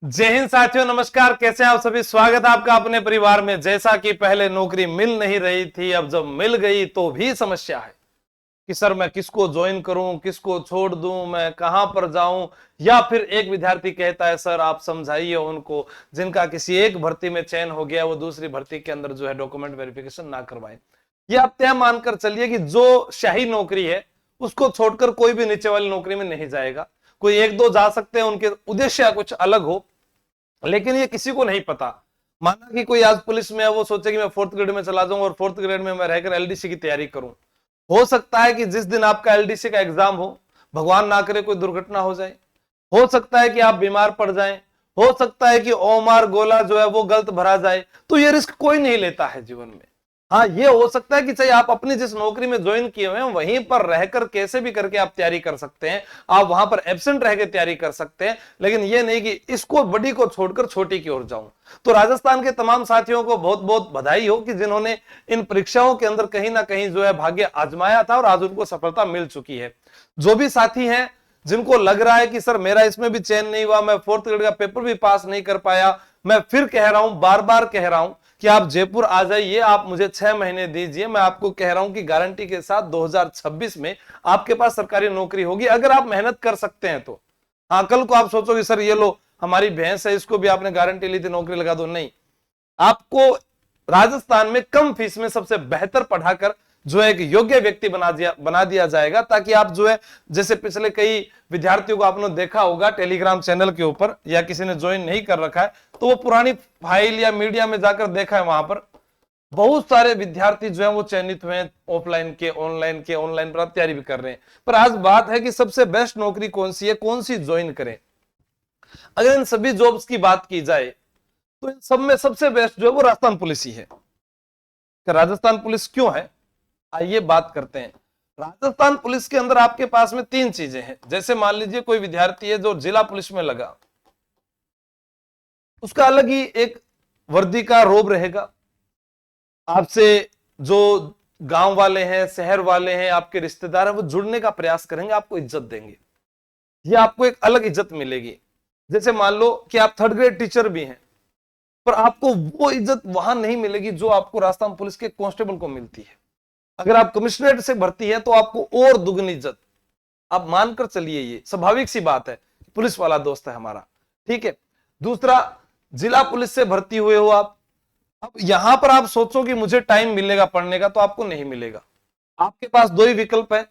जय हिंद साथियों, नमस्कार। कैसे हैं आप सभी? स्वागत है आपका अपने परिवार में। जैसा कि पहले नौकरी मिल नहीं रही थी, अब जब मिल गई तो भी समस्या है कि सर मैं किसको ज्वाइन करूं, किसको छोड़ दूं, मैं कहां पर जाऊं। या फिर एक विद्यार्थी कहता है सर आप समझाइए उनको जिनका किसी एक भर्ती में चयन हो गया, वो दूसरी भर्ती के अंदर जो है डॉक्यूमेंट वेरिफिकेशन ना करवाए। ये आप तय मानकर चलिए कि जो शाही नौकरी है उसको छोड़कर कोई भी नीचे वाली नौकरी में नहीं जाएगा। कोई एक दो जा सकते हैं, उनके उद्देश्य कुछ अलग हो, लेकिन ये किसी को नहीं पता। माना कि कोई आज पुलिस में है, वो सोचे कि मैं फोर्थ ग्रेड में चला जाऊं और फोर्थ ग्रेड में मैं रहकर एलडीसी की तैयारी करूं। हो सकता है कि जिस दिन आपका एलडीसी का एग्जाम हो, भगवान ना करे कोई दुर्घटना हो जाए। हो सकता है कि आप बीमार पड़ जाएं। हो सकता है कि ओमार गोला जो है वो गलत भरा जाए। तो ये रिस्क कोई नहीं लेता है जीवन में। हाँ, ये हो सकता है कि चाहे आप अपनी जिस नौकरी में ज्वाइन किए हुए हैं वहीं पर रहकर कैसे भी करके आप तैयारी कर सकते हैं, आप वहां पर एब्सेंट रहकर तैयारी कर सकते हैं, लेकिन ये नहीं कि इसको बड़ी को छोड़कर छोटी की ओर जाऊं। तो राजस्थान के तमाम साथियों को बहुत बहुत बधाई हो कि जिन्होंने इन परीक्षाओं के अंदर कहीं ना कहीं जो है भाग्य आजमाया था और आज उनको सफलता मिल चुकी है। जो भी साथी हैं जिनको लग रहा है कि सर मेरा इसमें भी चयन नहीं हुआ, मैं फोर्थ ग्रेड का पेपर भी पास नहीं कर पाया, मैं फिर कह रहा हूं, बार बार कह रहा हूं कि आप जयपुर आ जाइए, आप मुझे 6 महीने दीजिए। मैं आपको कह रहा हूं कि गारंटी के साथ 2026 में आपके पास सरकारी नौकरी होगी, अगर आप मेहनत कर सकते हैं तो। हाँ, कल को आप सोचोगे सर ये लो हमारी भैंस है, इसको भी आपने गारंटी ली थी नौकरी लगा दो, नहीं। आपको राजस्थान में कम फीस में सबसे बेहतर पढ़ाकर जो है एक योग्य व्यक्ति बना दिया जाएगा, ताकि आप जो है, जैसे पिछले कई विद्यार्थियों को आपने देखा होगा टेलीग्राम चैनल के ऊपर, या किसी ने ज्वाइन नहीं कर रखा है तो वो पुरानी फाइल या मीडिया में जाकर देखा है, वहां पर बहुत सारे विद्यार्थी जो है वो चयनित हुए हैं, ऑफलाइन के ऑनलाइन पर तैयारी भी कर रहे हैं। पर आज बात है कि सबसे बेस्ट नौकरी कौन सी है, कौन सी ज्वाइन करें। अगर इन सभी जॉब्स की बात की जाए तो इन सब में सबसे बेस्ट जो है वो राजस्थान पुलिस ही है। राजस्थान पुलिस क्यों है, आइए बात करते हैं। राजस्थान पुलिस के अंदर आपके पास में 3 चीजें हैं। जैसे मान लीजिए कोई विद्यार्थी है जो जिला पुलिस में लगा, उसका अलग ही एक वर्दी का रोब रहेगा। आपसे जो गांव वाले हैं, शहर वाले हैं, आपके रिश्तेदार हैं, वो जुड़ने का प्रयास करेंगे, आपको इज्जत देंगे। ये आपको एक अलग इज्जत मिलेगी। जैसे मान लो कि आप थर्ड ग्रेड टीचर भी हैं, पर आपको वो इज्जत वहां नहीं मिलेगी जो आपको राजस्थान पुलिस के कांस्टेबल को मिलती है। अगर आप कमिश्नरेट से भर्ती है तो आपको और दुगनी इज्जत। आप मानकर चलिए, ये स्वाभाविक सी बात है, पुलिस वाला दोस्त है हमारा। ठीक है। दूसरा, जिला पुलिस से भर्ती हुए हो आप, अब यहां पर आप सोचो कि मुझे टाइम मिलेगा पढ़ने का, तो आपको नहीं मिलेगा। आपके पास दो ही विकल्प है,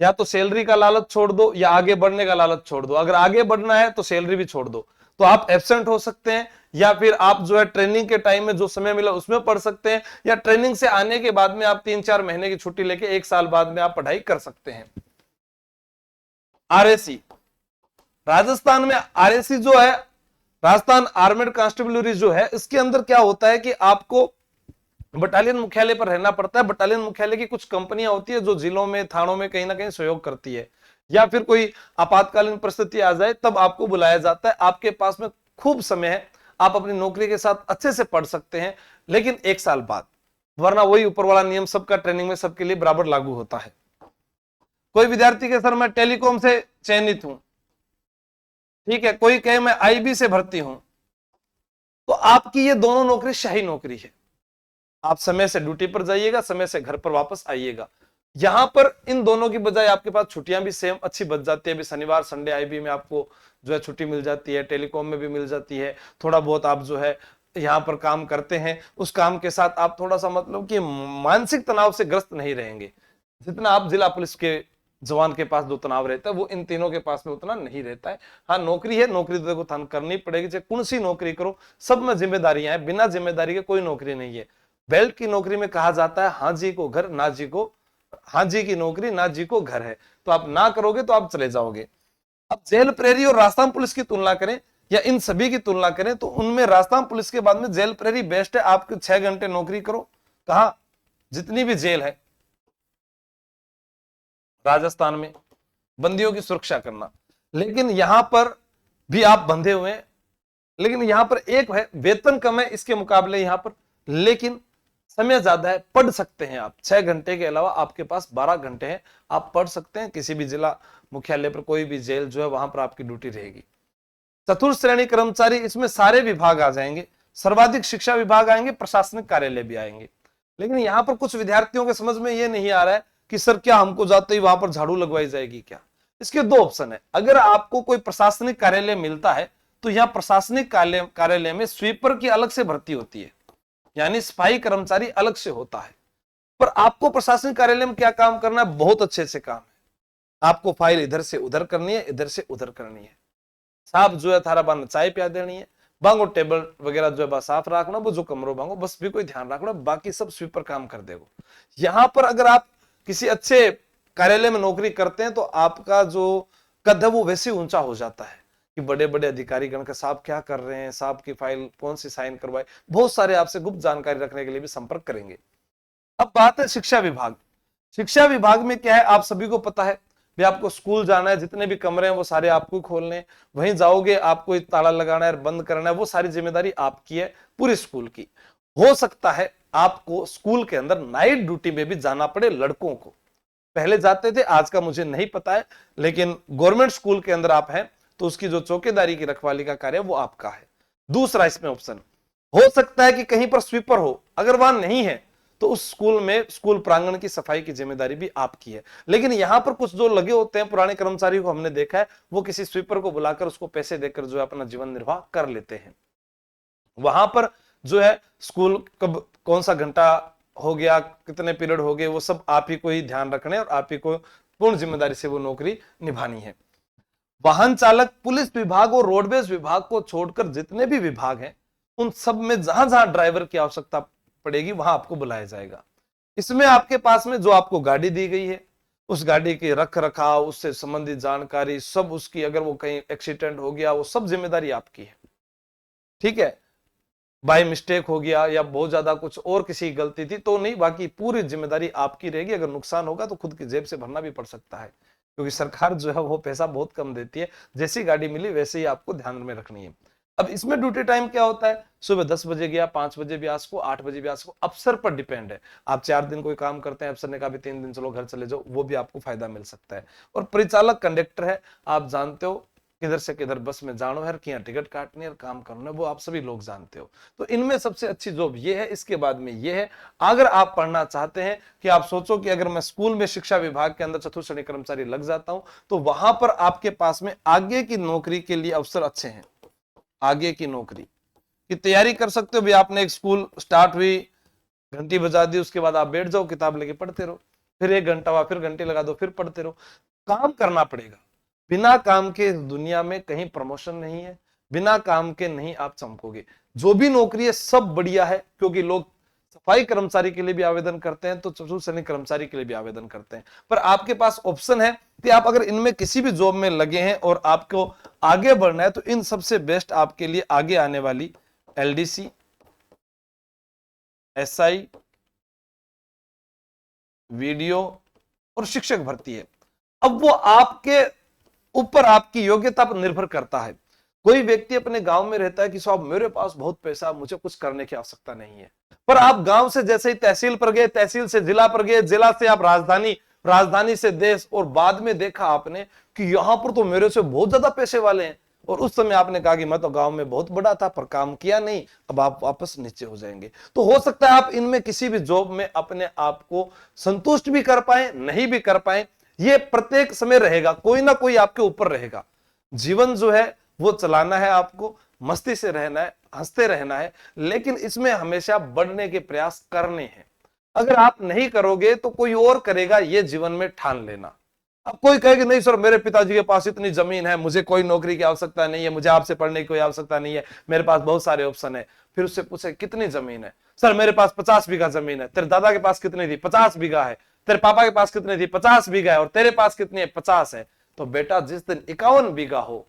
या तो सैलरी का लालच छोड़ दो या आगे बढ़ने का लालच छोड़ दो। अगर आगे बढ़ना है तो सैलरी भी छोड़ दो, तो आप एब्सेंट हो सकते हैं, या फिर आप जो है ट्रेनिंग के टाइम में जो समय मिला उसमें पढ़ सकते हैं, या ट्रेनिंग से आने के बाद में आप 3-4 महीने की छुट्टी लेके 1 साल बाद में आप पढ़ाई कर सकते हैं। आरएसी, राजस्थान में आरएसी जो है, राजस्थान आर्मेड कांस्टेबलरी जो है, इसके अंदर क्या होता है कि आपको बटालियन मुख्यालय पर रहना पड़ता है। बटालियन मुख्यालय की कुछ कंपनियां होती है जो जिलों में, थानों में कहीं ना कहीं सहयोग करती है, या फिर कोई आपातकालीन परिस्थिति आ जाए तब आपको बुलाया जाता है। आपके पास में खूब समय है, आप अपनी नौकरी के साथ अच्छे से पढ़ सकते हैं, लेकिन 1 साल बाद, वरना वही ऊपर वाला नियम सबका ट्रेनिंग में सबके लिए बराबर लागू होता है। कोई विद्यार्थी के सर मैं टेलीकॉम से चयनित हूं, ठीक है, कोई कहे मैं आईबी से भर्ती हूं, तो आपकी ये दोनों नौकरी शाही नौकरी है। आप समय से ड्यूटी पर जाइएगा, समय से घर पर वापस आइएगा। यहां पर इन दोनों की बजाय आपके पास छुट्टियां भी सेम अच्छी बच जाती है। अभी शनिवार संडे आईबी में आपको जो है छुट्टी मिल जाती है, टेलीकॉम में भी मिल जाती है। थोड़ा बहुत आप जो है यहां पर काम करते हैं, उस काम के साथ आप थोड़ा सा मतलब कि मानसिक तनाव से ग्रस्त नहीं रहेंगे। जितना आप जिला पुलिस के जवान के पास जो तनाव रहता है वो इन तीनों के पास में उतना नहीं रहता है। हाँ, नौकरी है, नौकरी तो देखो थान करनी पड़ेगी, चाहे कौन सी नौकरी करो, सब में जिम्मेदारियां हैं। बिना जिम्मेदारी के कोई नौकरी नहीं है। बेल्ट की नौकरी में कहा जाता है हाँ जी को घर, ना जी को, हाँ जी की नौकरी ना जी को घर है। तो आप ना करोगे तो आप चले जाओगे। अब जेल प्रहरी और राजस्थान पुलिस की तुलना करें, या इन सभी की तुलना करें, तो उनमें राजस्थान पुलिस के बाद में जेल प्रहरी बेस्ट है। आपके 6 घंटे नौकरी करो, कहा जितनी भी जेल है राजस्थान में, बंदियों की सुरक्षा करना, लेकिन यहां पर भी आप बंधे हुए हैं। लेकिन यहां पर एक है, वेतन कम है इसके मुकाबले यहां पर, लेकिन समय ज्यादा है, पढ़ सकते हैं आप। 6 घंटे के अलावा आपके पास 12 घंटे हैं, आप पढ़ सकते हैं। किसी भी जिला मुख्यालय पर कोई भी जेल जो है वहां पर आपकी ड्यूटी रहेगी। चतुर्थ श्रेणी कर्मचारी, इसमें सारे विभाग आ जाएंगे, सर्वाधिक शिक्षा विभाग आएंगे, प्रशासनिक कार्यालय भी आएंगे। लेकिन यहां पर कुछ विद्यार्थियों के समझ में ये नहीं आ रहा है कि सर क्या हमको जाते ही वहां पर झाड़ू लगवाई जाएगी क्या? इसके दो ऑप्शन है। अगर आपको कोई प्रशासनिक कार्यालय मिलता है तो यहाँ प्रशासनिक कार्यालय में स्वीपर की अलग से भर्ती होती है, यानी सफाई कर्मचारी अलग से होता है। पर आपको प्रशासनिक कार्यालय में क्या काम करना है? बहुत अच्छे से काम है। आपको फाइल इधर से उधर करनी है, इधर से उधर करनी है। साफ जो है थारा बान चाय पिया देनी है, बांगो टेबल वगैरह जो है साफ रखना, वो जो कमरों बांगो बस भी कोई ध्यान रखना, बाकी सब स्वीपर काम कर देगा। यहां पर अगर आप किसी अच्छे कार्यालय में नौकरी करते हैं तो आपका जो कद है वो वैसे ऊंचा हो जाता है कि बड़े बड़े अधिकारी गण का साहब क्या कर रहे हैं, साहब की फाइल कौन सी साइन करवाए, बहुत सारे आपसे गुप्त जानकारी रखने के लिए भी संपर्क करेंगे। अब बात है शिक्षा विभाग। शिक्षा विभाग में क्या है, आप सभी को पता है भी आपको स्कूल जाना है, जितने भी कमरे हैं वो सारे आपको खोलने हैं, वहीं जाओगे आपको ताला लगाना है, बंद करना है, वो सारी जिम्मेदारी आपकी है पूरी स्कूल की। हो सकता है आपको स्कूल के अंदर नाइट ड्यूटी में भी जाना पड़े लड़कों को, पहले जाते थे, आज का मुझे नहीं पता है, लेकिन गवर्नमेंट स्कूल के अंदर आप हैं तो उसकी जो चौकीदारी की रखवाली का कार्य वो आपका है। दूसरा इसमें ऑप्शन हो सकता है कि कहीं पर स्वीपर हो, अगर वहां नहीं है तो उस स्कूल में स्कूल प्रांगण की सफाई की जिम्मेदारी भी आपकी है। लेकिन यहां पर कुछ जो लगे होते हैं पुराने कर्मचारी को हमने देखा है, वो किसी स्वीपर को बुलाकर उसको पैसे देकर जो है अपना जीवन निर्वाह कर लेते हैं। वहां पर जो है स्कूल कब कौन सा घंटा हो गया, कितने पीरियड हो गए, वो सब आप ही को ही ध्यान रखने और आप ही को पूर्ण जिम्मेदारी से वो नौकरी निभानी है। वाहन चालक, पुलिस विभाग और रोडवेज विभाग को छोड़कर जितने भी विभाग हैं उन सब में जहां जहां ड्राइवर की आवश्यकता पड़ेगी वहां आपको बुलाया जाएगा। इसमें आपके पास में जो आपको गाड़ी दी गई है उस गाड़ी के रख रखाव, उससे संबंधित जानकारी सब, उसकी अगर वो कहीं एक्सीडेंट हो गया वो सब जिम्मेदारी आपकी है। ठीक है, बाय मिस्टेक हो गया या बहुत ज्यादा कुछ और किसी गलती थी तो नहीं, बाकी पूरी जिम्मेदारी आपकी रहेगी। अगर नुकसान होगा तो खुद की जेब से भरना भी पड़ सकता है, क्योंकि सरकार जो है वो पैसा बहुत कम देती है। जैसी गाड़ी मिली वैसे ही आपको ध्यान में रखनी है। अब इसमें ड्यूटी टाइम क्या होता है? सुबह 10 बजे गया, 5 बजे भी आ सको, 8 बजे भी आ सको, अफसर पर डिपेंड है। आप 4 दिन कोई काम करते हैं, अफसर ने कहा भी 3 दिन चलो घर चले जाओ, वो भी आपको फायदा मिल सकता है। और परिचालक कंडक्टर है, आप जानते हो किधर से किधर बस में जानो है, किया टिकट काटनी है, काम करना है, वो आप सभी लोग जानते हो। तो इनमें सबसे अच्छी जॉब ये है। इसके बाद में ये है, अगर आप पढ़ना चाहते हैं कि आप सोचो कि अगर मैं स्कूल में शिक्षा विभाग के अंदर चतुर्थ श्रेणी कर्मचारी लग जाता हूं तो वहां पर आपके पास में आगे की नौकरी के लिए अवसर अच्छे हैं। आगे की नौकरी की तैयारी कर सकते हो भी। आपने एक स्कूल स्टार्ट हुई, घंटी बजा दी, उसके बाद आप बैठ जाओ, किताब लेके पढ़ते रहो, फिर 1 घंटा हुआ, फिर घंटी लगा दो, फिर पढ़ते रहो। काम करना पड़ेगा। बिना काम के दुनिया में कहीं प्रमोशन नहीं है, बिना काम के नहीं आप चमकोगे। जो भी नौकरी है सब बढ़िया है, क्योंकि लोग सफाई कर्मचारी के लिए भी आवेदन करते हैं तो चतुर्थ श्रेणी कर्मचारी के लिए भी आवेदन करते हैं। पर आपके पास ऑप्शन है कि आप अगर इनमें किसी भी जॉब में लगे हैं और आपको आगे बढ़ना है तो इन सबसे बेस्ट आपके लिए आगे आने वाली एलडीसी, एसआई, वीडियो और शिक्षक भर्ती है। अब वो आपके ऊपर आपकी योग्यता पर निर्भर करता है। कोई व्यक्ति अपने गांव में रहता है कि साहब मेरे पास बहुत पैसा, मुझे कुछ करने की आवश्यकता नहीं है। पर आप गांव से जैसे ही तहसील पर गए, तहसील से जिला पर गए, जिला से आप राजधानी, राजधानी से देश, और बाद में देखा आपने कि यहां पर तो मेरे से बहुत ज्यादा पैसे वाले हैं, और उस समय आपने कहा कि मैं तो गांव में बहुत बड़ा था पर काम किया नहीं, अब आप वापस नीचे हो जाएंगे। तो हो सकता है आप इनमें किसी भी जॉब में अपने आप को संतुष्ट भी कर पाए, नहीं भी कर पाए। ये प्रत्येक समय रहेगा, कोई ना कोई आपके ऊपर रहेगा। जीवन जो है वो चलाना है, आपको मस्ती से रहना है, हंसते रहना है, लेकिन इसमें हमेशा बढ़ने के प्रयास करने हैं। अगर आप नहीं करोगे तो कोई और करेगा, ये जीवन में ठान लेना। अब कोई कहे कि नहीं सर मेरे पिताजी के पास इतनी जमीन है, मुझे कोई नौकरी की आवश्यकता नहीं है, मुझे आपसे पढ़ने की कोई आवश्यकता नहीं है, मेरे पास बहुत सारे ऑप्शन है। फिर उससे पूछे कितनी जमीन है? सर मेरे पास 50 बीघा जमीन है। तेरे दादा के पास कितनी थी? 50 बीघा है। तेरे पापा के पास कितनी थी? 50 बीघा है। और तेरे पास कितनी है? 50 है। तो बेटा जिस दिन 51 बीघा हो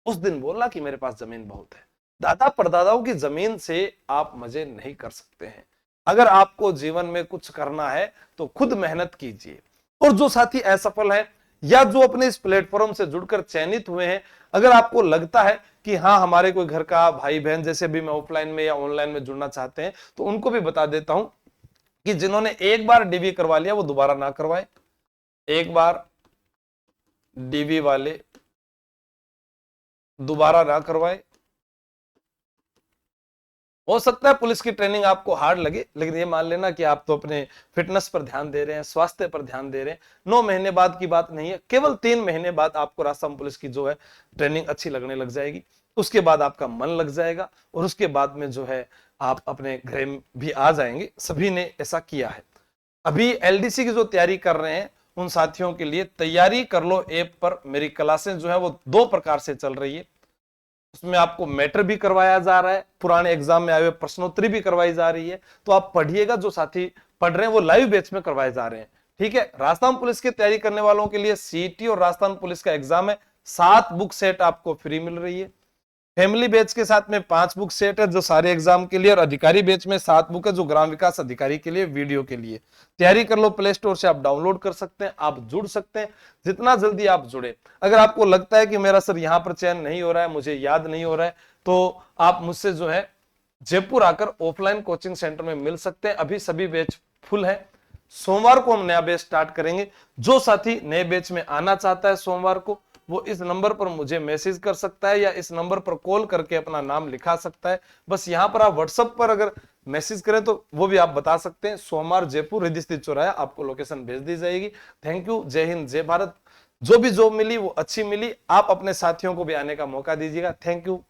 उस दिन बोलना कि मेरे पास जमीन बहुत है। दादा परदादाओं की जमीन से आप मजे नहीं कर सकते हैं। अगर आपको जीवन में कुछ करना है तो खुद मेहनत कीजिए। और जो साथी असफल है या जो अपने इस प्लेटफॉर्म से जुड़कर चयनित हुए हैं, अगर आपको लगता है कि हाँ हमारे कोई घर का भाई बहन जैसे भी मैं ऑफलाइन में या ऑनलाइन में जुड़ना चाहते हैं, तो उनको भी बता देता हूं कि जिन्होंने एक बार डीवी करवा लिया वो दोबारा ना करवाए। एक बार डीवी वाले दोबारा ना करवाए। हो सकता है पुलिस की ट्रेनिंग आपको हार्ड लगे, लेकिन ये मान लेना कि आप तो अपने फिटनेस पर ध्यान दे रहे हैं, स्वास्थ्य पर ध्यान दे रहे हैं। 9 महीने बाद की बात नहीं है, केवल 3 महीने बाद आपको राजस्थान पुलिस की जो है ट्रेनिंग अच्छी लगने लग जाएगी। उसके बाद आपका मन लग जाएगा और उसके बाद में जो है आप अपने घर में भी आ जाएंगे। सभी ने ऐसा किया है। अभी एलडीसी की जो तैयारी कर रहे हैं उन साथियों के लिए तैयारी कर लो ऐप पर मेरी क्लासें जो है वो 2 प्रकार से चल रही है। उसमें आपको मैटर भी करवाया जा रहा है, पुराने एग्जाम में आए हुए प्रश्नोत्तरी भी करवाई जा रही है। तो आप पढ़िएगा, जो साथी पढ़ रहे हैं वो लाइव बैच में करवाए जा रहे हैं। ठीक है, राजस्थान पुलिस की तैयारी करने वालों के लिए सीईटी और राजस्थान पुलिस का एग्जाम है, 7 बुक सेट आपको फ्री मिल रही है। फैमिली बैच के साथ में 5 बुक सेट है जो सारे एग्जाम के लिए, और अधिकारी बैच में 7 बुक है जो ग्राम विकास अधिकारी के लिए वीडियो के लिए। तैयारी कर लो, प्ले स्टोर से आप डाउनलोड कर सकते हैं, आप जुड़ सकते हैं। जितना जल्दी आप जुड़े, अगर आपको लगता है कि मेरा सर यहां पर चयन नहीं हो रहा है, मुझे याद नहीं हो रहा है, तो आप मुझसे जो है जयपुर आकर ऑफलाइन कोचिंग सेंटर में मिल सकते हैं। अभी सभी बैच फुल है। सोमवार को हम नया बैच स्टार्ट करेंगे। जो साथी नए बैच में आना चाहता है सोमवार को, वो इस नंबर पर मुझे मैसेज कर सकता है या इस नंबर पर कॉल करके अपना नाम लिखा सकता है। बस यहां पर आप व्हाट्सएप पर अगर मैसेज करें तो वो भी आप बता सकते हैं। सोमवार जयपुर रिद्धि स्थित चौराहा, आपको लोकेशन भेज दी जाएगी। थैंक यू, जय हिंद, जय भारत। जो भी जॉब मिली वो अच्छी मिली, आप अपने साथियों को भी आने का मौका दीजिएगा। Thank you.